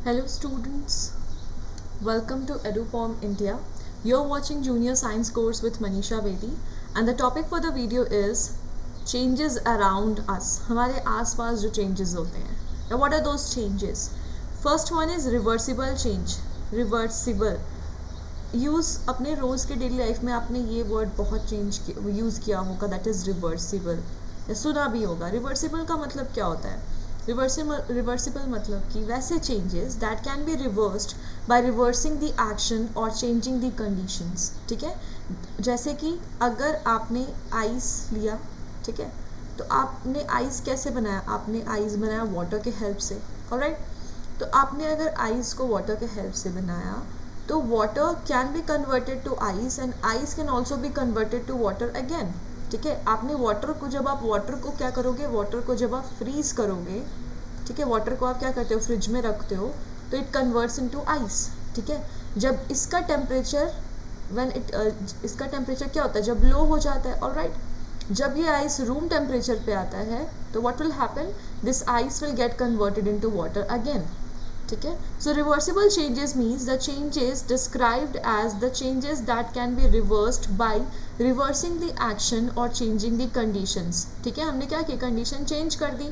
Hello students, welcome to EduPom India. You're watching Junior Science course with Manisha Bedi and the topic for the video is changes around us. हमारे आसपास जो changes होते हैं. Now what are those changes? First one is reversible change. Reversible. Use अपने रोज़ के daily life में आपने ये वर्ड बहुत यूज़ किया होगा, दैट इज़ रिवर्सिबल, या सुना भी होगा. रिवर्सिबल का मतलब क्या होता है? रिवर्सिबल मतलब कि वैसे changes that can be reversed by reversing the action और चेंजिंग द कंडीशंस. ठीक है, जैसे कि अगर आपने आइस लिया, ठीक है, तो आपने आइस कैसे बनाया? आपने आइस बनाया वाटर के हेल्प से. ऑलराइट, तो आपने अगर आइस को वाटर के हेल्प से बनाया तो water can be converted to ice and ice can also be converted to water again. ठीक है, आपने वाटर को, जब आप वाटर को क्या करोगे, वाटर को जब आप फ्रीज करोगे, ठीक है, वाटर को आप क्या करते हो, फ्रिज में रखते हो, तो इट कन्वर्ट्स इनटू आइस. ठीक है, जब इसका टेम्परेचर इसका टेम्परेचर क्या होता है, जब लो हो जाता है, ऑलराइट, जब ये आइस रूम टेम्परेचर पे आता है तो what will happen, this ice will get converted into water again. ठीक है, so reversible changes means the changes described as the changes that can be reversed by reversing the action और changing the conditions. ठीक है, हमने क्या किया, condition change कर दी,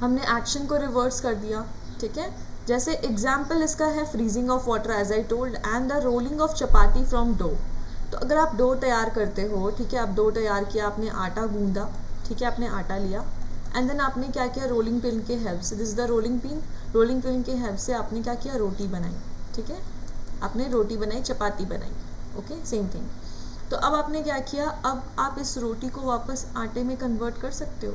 हमने एक्शन को रिवर्स कर दिया. ठीक है, जैसे एग्जाम्पल इसका है freezing of water as I told and the rolling of chapati from dough. तो अगर आप डो तैयार करते हो, ठीक है, आप डो तैयार किया, आपने आटा गूंदा, ठीक है, आपने आटा लिया एंड देन आपने क्या किया, रोलिंग पिन के हेल्प से, this is the rolling pin, rolling pin के हेल्प से आपने क्या किया, रोटी बनाई. ठीक है, आपने रोटी बनाई, चपाती बनाई. Okay, same thing. तो अब आपने क्या किया, अब आप इस रोटी को वापस आटे में कन्वर्ट कर सकते हो.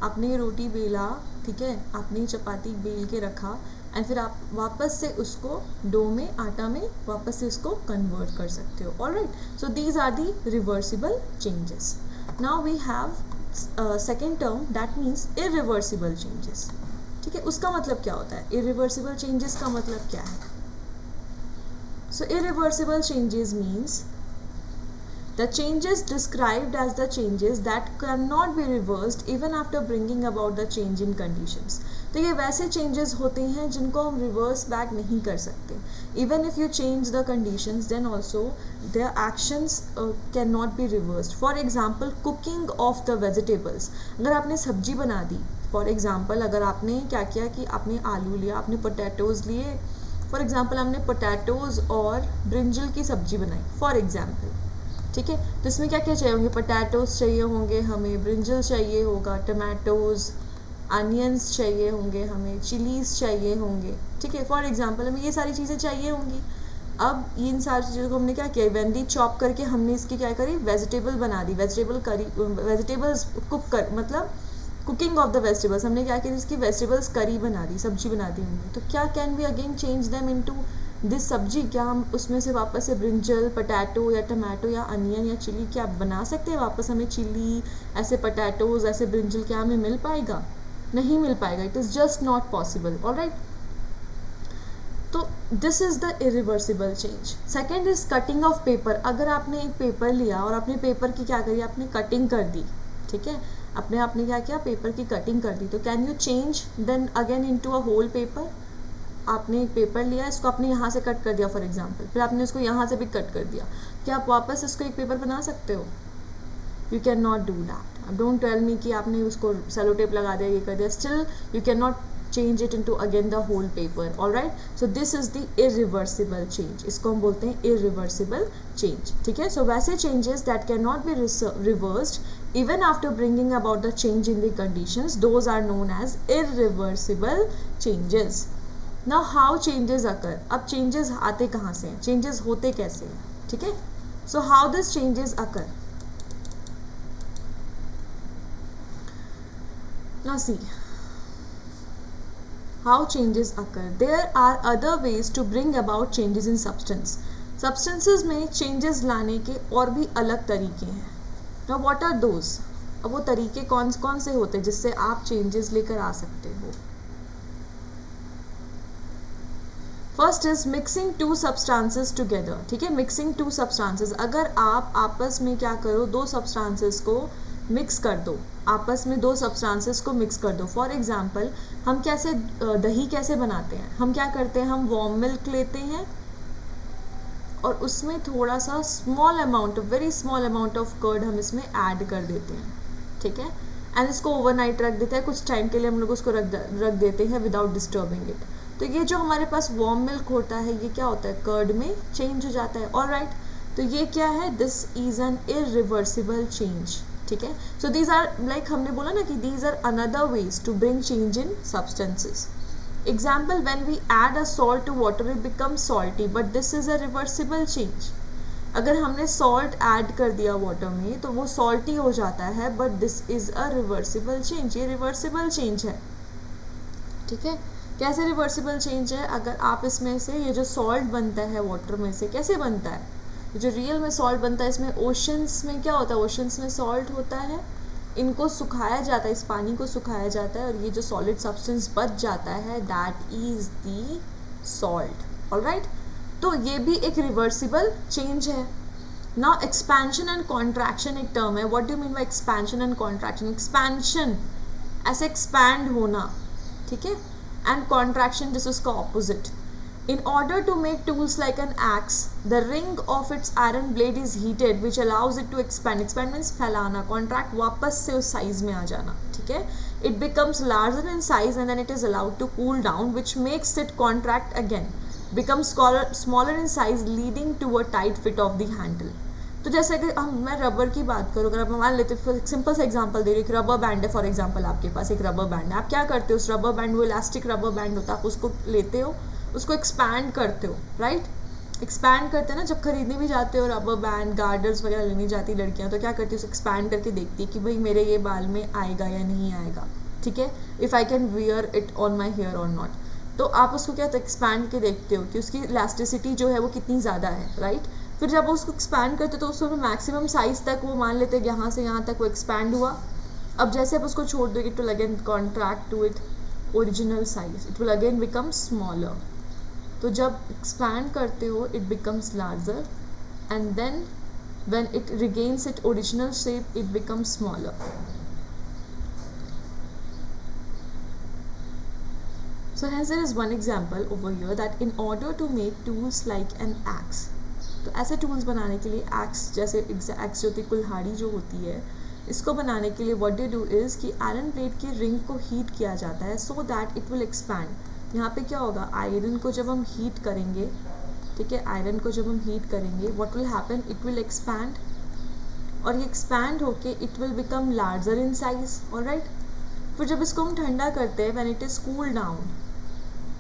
आपने रोटी बेला, ठीक है, आपने चपाती बेल के रखा एंड फिर आप वापस से उसको डो में, आटा में वापस से उसको कन्वर्ट कर सकते हो. Alright, so these are the reversible changes. Now we have second term that means irreversible changes. ठीक है, उसका मतलब क्या होता है, इरिवर्सिबल चेंजेस का मतलब क्या है? So irreversible changes means the changes described as the changes that cannot be reversed even after bringing about the change in conditions. तो ये वैसे changes होते हैं जिनको हम reverse back नहीं कर सकते. Even if you change the conditions, then also their actions cannot be reversed. For example, cooking of the vegetables. अगर आपने सब्जी बना दी, for example, अगर आपने क्या किया कि आपने आलू लिया, आपने पोटैटोज़ लिए, for example, हमने पोटैटोज़ और ब्रिंजल की सब्जी बनाई, for example. ठीक है, तो इसमें क्या क्या चाहिए होंगे, पोटैटोज़ चाहिए होंगे हमें, ब्रिंजल चाहिए होगा, टमाटोज़, अनियंस चाहिए होंगे हमें, चिलीज़ चाहिए होंगे. ठीक है, फॉर एग्जांपल हमें ये सारी चीज़ें चाहिए होंगी. अब इन सारी चीज़ों को हमने क्या किया, वेंडी चॉप करके हमने इसकी क्या करी, वेजिटेबल बना दी, वेजिटेबल करी, वेजिटेबल्स कुक कर, मतलब कुकिंग ऑफ द वेजिटेबल्स, हमने क्या किया, इसकी वेजिटेबल्स करी बना दी, सब्जी बना दी हमने. तो क्या can we again change them into this sabzi, क्या हम उसमें से वापस से ब्रिंजल, पोटैटो या टमाटो या अनियन या चिली क्या बना सकते हैं वापस? हमें चिली, ऐसे पोटैटोज़, ऐसे ब्रिंजल क्या हमें मिल पाएगा? नहीं मिल पाएगा. It is just not possible. Alright, तो this is the irreversible change. Second is cutting of paper. अगर आपने एक पेपर लिया और अपने पेपर की क्या करी, आपने कटिंग कर दी. ठीक है, आपने क्या किया, पेपर की कटिंग कर दी. तो can you change then again into a whole paper? आपने एक पेपर लिया, इसको आपने यहाँ से कट कर दिया फॉर एग्जांपल, फिर आपने इसको यहाँ से भी कट कर दिया, क्या आप वापस इसको एक पेपर बना सकते हो? You can not do that. अब डोंट टेल मी कि आपने उसको सेलो टेप लगा दिया, ये कर दिया, still you can not change it into again the whole paper. Alright, so this is the irreversible change. इसको हम बोलते हैं इरिवर्सिबल चेंज. ठीक है, सो वैसे changes that can not be reversed even after bringing about the change in the conditions, those are known as irreversible changes. Now how changes occur. अब changes आते कहाँ से हैं, चेंजेस होते कैसे हैं? ठीक है, so how this changes occur. Now see how changes occur. There are other ways to bring about changes in substance. Substances में चेंजेस लाने के और भी अलग तरीके हैं. Now what are those. अब वो तरीके कौन कौन से होते हैं जिससे आप चेंजेस लेकर आ सकते हो? First is mixing two substances together. ठीक है, मिक्सिंग टू सब्सटेंसेस. अगर आप आपस में क्या करो, दो सब्सटेंसेस को मिक्स कर दो, आपस में दो सब्सटेंसेस को मिक्स कर दो। फॉर एग्जांपल हम कैसे दही कैसे बनाते हैं, हम क्या करते हैं, हम वार्म मिल्क लेते हैं और उसमें थोड़ा सा small amount, very small amount of curd हम इसमें ऐड कर देते हैं, ठीक है, एंड इसको ओवरनाइट रख देते हैं, कुछ टाइम के लिए हम लोग उसको रख देते हैं विदाउट डिस्टर्बिंग इट। तो ये जो हमारे पास वार्म मिल्क होता है ये क्या होता है, कर्ड में चेंज हो जाता है। ऑलराइट, तो ये क्या है, this is an irreversible change, ठीक है। सो दीज आर लाइक हमने बोला ना कि these are another ways to bring change in substances. Example, when we add a salt to water it becomes salty, but this is a reversible change. अगर हमने salt add कर दिया water में तो वो salty हो जाता है, but this is a reversible change, ये reversible change है, ठीक है। कैसे reversible change है, अगर आप इसमें से ये जो salt बनता है वाटर में से कैसे बनता है, जो रियल में salt बनता है, इसमें ओशंस में क्या होता है, ओशंस में salt होता है, इनको सुखाया जाता है, इस पानी को सुखाया जाता है और ये जो सॉलिड सब्सटेंस बच जाता है that is the salt. Alright, तो ये भी एक रिवर्सिबल चेंज है। नाउ एक्सपेंशन एंड कॉन्ट्रैक्शन एक टर्म है। What do mean by expansion and contraction? Expansion ऐसे एक्सपैंड होना, ठीक है, एंड कॉन्ट्रैक्शन दिस उसका opposite. In order to make tools like an axe, the ring of its iron blade is heated, which allows it to expand. Expand means फैलाना, contract वापस से उस size में आ जाना, ठीक है। It becomes larger in size and then it is allowed to cool down, which makes it contract again, becomes smaller in size, leading to a tight fit of the handle. तो जैसे कि मैं rubber की बात करूँ, अगर आप मान लेते हैं, सिंपल सा एग्जांपल दे रही हूँ, रबर बैंड है फॉर एग्जांपल, आपके पास एक रबर बैंड है, आप क्या करते हो, उस रबर बैंड, वो इलास्टिक रबर बैंड होता है, आप उसको लेते हो, उसको एक्सपैंड करते हो, राइट, एक्सपैंड करते हैं ना, जब खरीदने भी जाते हो रबर बैंड, गार्डर्स वगैरह लेने जाती लड़कियां, तो क्या करती है, उसे एक्सपैंड करके देखती है कि भाई मेरे ये बाल में आएगा या नहीं आएगा, ठीक है, if I can wear it on my hair और नॉट। तो आप उसको क्या एक्सपैंड करके देखते हो कि उसकी इलास्टिसिटी जो है वो कितनी ज़्यादा है, राइट। फिर जब उसको एक्सपैंड करते तो उसको मैक्सिमम साइज़ तक वो मान लेते हैं, यहाँ से यहाँ तक वो एक्सपैंड हुआ। अब जैसे आप उसको छोड़ दोगे to again contract to it original size, it will again become smaller. तो जब एक्सपैंड करते हो it becomes larger and then when it regains it original shape it becomes smaller. So hence there is one example over here that in order to make tools like an axe, तो ऐसे tools बनाने के लिए axe जैसे axe जो होती है, कुल्हाड़ी जो होती है, इसको बनाने के लिए what they do is कि आयरन प्लेट की रिंग को हीट किया जाता है so that it will expand। यहाँ पे क्या होगा, आयरन को जब हम हीट करेंगे, ठीक है, आयरन को जब हम हीट करेंगे what will happen, it will expand, और ये एक्सपैंड होके it will become larger in size, alright। फिर जब इसको हम ठंडा करते हैं when it is cooled down,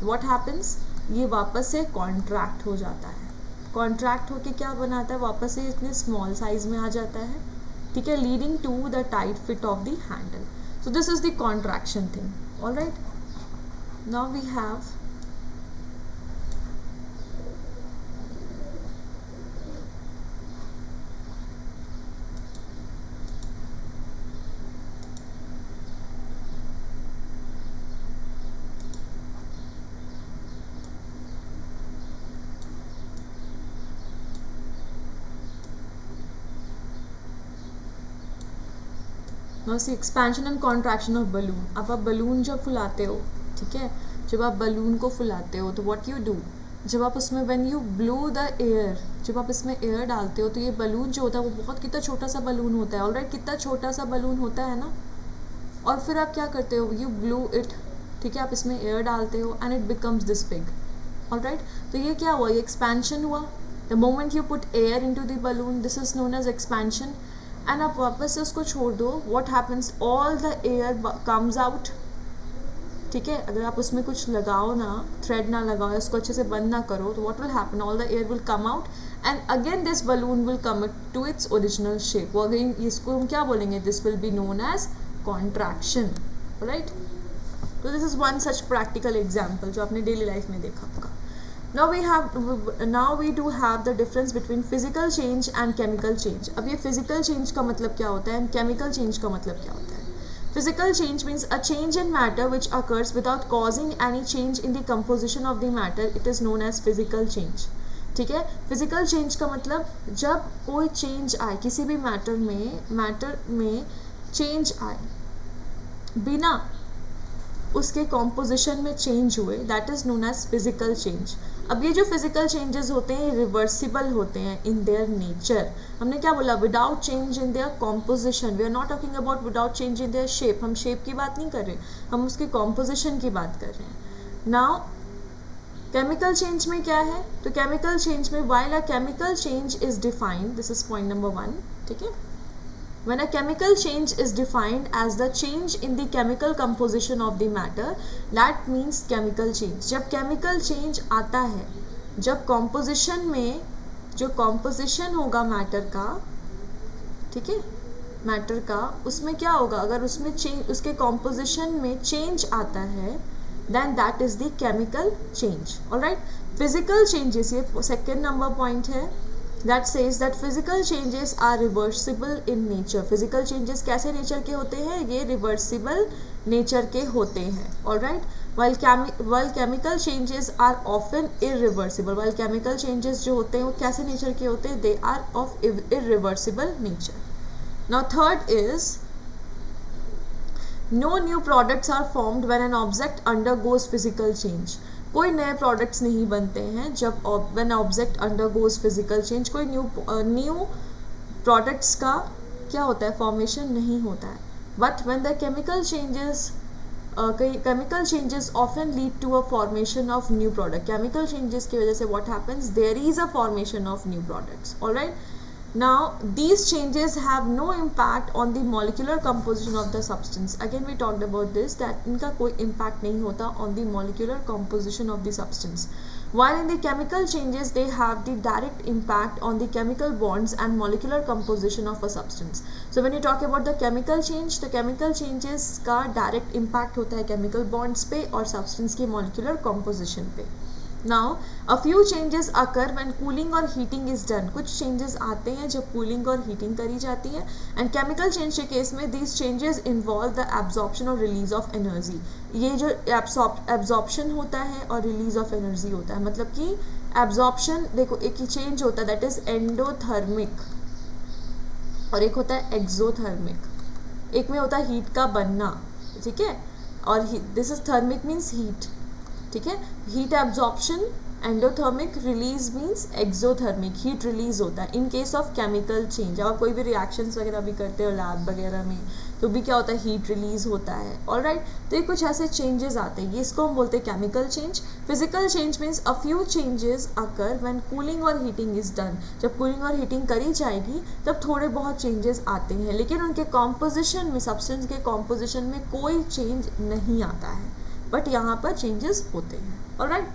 what happens, ये वापस से कॉन्ट्रैक्ट हो जाता है, कॉन्ट्रैक्ट होके क्या बनाता है, वापस से इतने स्मॉल साइज में आ जाता है, ठीक है, leading to the tight fit of the handle. So this is the contraction thing, alright. Now we have see expansion and contraction of balloon. अब आप बलून जब फुलाते हो, ठीक है, जब आप बलून को फुलाते हो तो व्हाट यू डू, जब आप उसमें when you blow the air, जब आप इसमें एयर डालते हो तो ये बलून जो होता है वो बहुत कितना छोटा सा बलून होता है, ऑलराइट, कितना छोटा सा बलून होता है ना। और फिर आप क्या करते हो, यू ब्लो इट, ठीक है, आप इसमें एयर डालते हो and it becomes this big, alright. तो ये क्या हुआ, ये एक्सपेंशन हुआ। The moment you put air into the balloon this is known as expansion, and आप वापस से उसको छोड़ दो, what happens, all the air comes out, ठीक है। अगर आप उसमें कुछ लगाओ ना, थ्रेड ना लगाओ, इसको अच्छे से बंद ना करो, तो what will happen, all the air will come out and again this balloon will come to its original shape. वो अगेन इसको हम क्या बोलेंगे, this will be known as contraction, right. तो this is one such practical example जो आपने daily life में देखा होगा। Now we do have the difference between physical change and chemical change. अब ये physical change का मतलब क्या होता है and chemical change का मतलब क्या होता है? Physical change means a change in matter which occurs without causing any change in the composition of the matter. It is known as physical change. ठीक है, physical change का मतलब जब कोई change आए किसी भी matter में चेंज आए, बिना उसके कॉम्पोजिशन में चेंज हुए, that is known as physical change. अब ये जो फिजिकल चेंजेस होते हैं ये रिवर्सिबल होते हैं इन देयर नेचर। हमने क्या बोला, without change in their composition, we are not talking about without change in their shape, हम शेप की बात नहीं कर रहे, हम उसके कॉम्पोजिशन की बात कर रहे हैं। नाउ केमिकल चेंज में क्या है, तो केमिकल चेंज में while a chemical change is defined, this is point number 1, ठीक है। When a chemical change is defined as the change in the chemical composition of the matter, that means chemical change। जब chemical change आता है, जब composition में जो composition होगा matter का, ठीक है, matter का, उसमें क्या होगा, अगर उसमें change, उसके composition में change आता है, then that is the chemical change। alright, physical changes, ये second number point है, that says that physical changes are reversible in nature। physical changes कैसे nature के होते हैं, ये reversible nature के होते हैं। alright, while chemical changes are often irreversible, while chemical changes जो होते हैं वो कैसे nature के होते हैं, they are of irreversible nature। now third is no new products are formed when an object undergoes physical change। कोई नए प्रोडक्ट्स नहीं बनते हैं जब when object undergoes physical change, कोई न्यू प्रोडक्ट्स का क्या होता है, फॉर्मेशन नहीं होता है। But when the chemical changes often lead to a formation of new product. Chemical changes की वजह से what happens, there is a formation of new products. Alright, now these changes have no impact on the molecular composition of the substance। again we talked about this, that इनका कोई impact नहीं होता on the molecular composition of the substance, while in the chemical changes they have the direct impact on the chemical bonds and molecular composition of a substance। so when you talk about the chemical change, तो chemical changes का direct impact होता है chemical bonds पे और substance की molecular composition पे। Now a few changes occur when cooling or heating is done। कुछ changes आते हैं जब cooling और heating करी जाती है। and chemical change के केस में these changes involve the absorption or release of energy। ये जो absorption होता है और release of energy होता है, मतलब कि absorption, देखो एक ही change होता है that is endothermic और एक होता है exothermic। एक में होता है heat का बनना, ठीक है, और this is thermic means heat, ठीक है, heat absorption, endothermic release means exothermic, heat release होता है in case of chemical change. जब आप कोई भी रिएक्शंस वगैरह भी करते हो लैब वगैरह में, तो भी क्या होता है, हीट रिलीज होता है। ऑलराइट, तो ये कुछ ऐसे चेंजेस आते हैं, ये इसको हम बोलते हैं chemical change. Physical change means a few changes occur when cooling और हीटिंग इज डन। जब कूलिंग और हीटिंग करी जाएगी तब थोड़े बहुत चेंजेस आते हैं, लेकिन उनके कॉम्पोजिशन में, सब्सटेंस के कॉम्पोजिशन में कोई चेंज नहीं आता है, बट यहाँ पर चेंजेस होते हैं। ऑलराइट,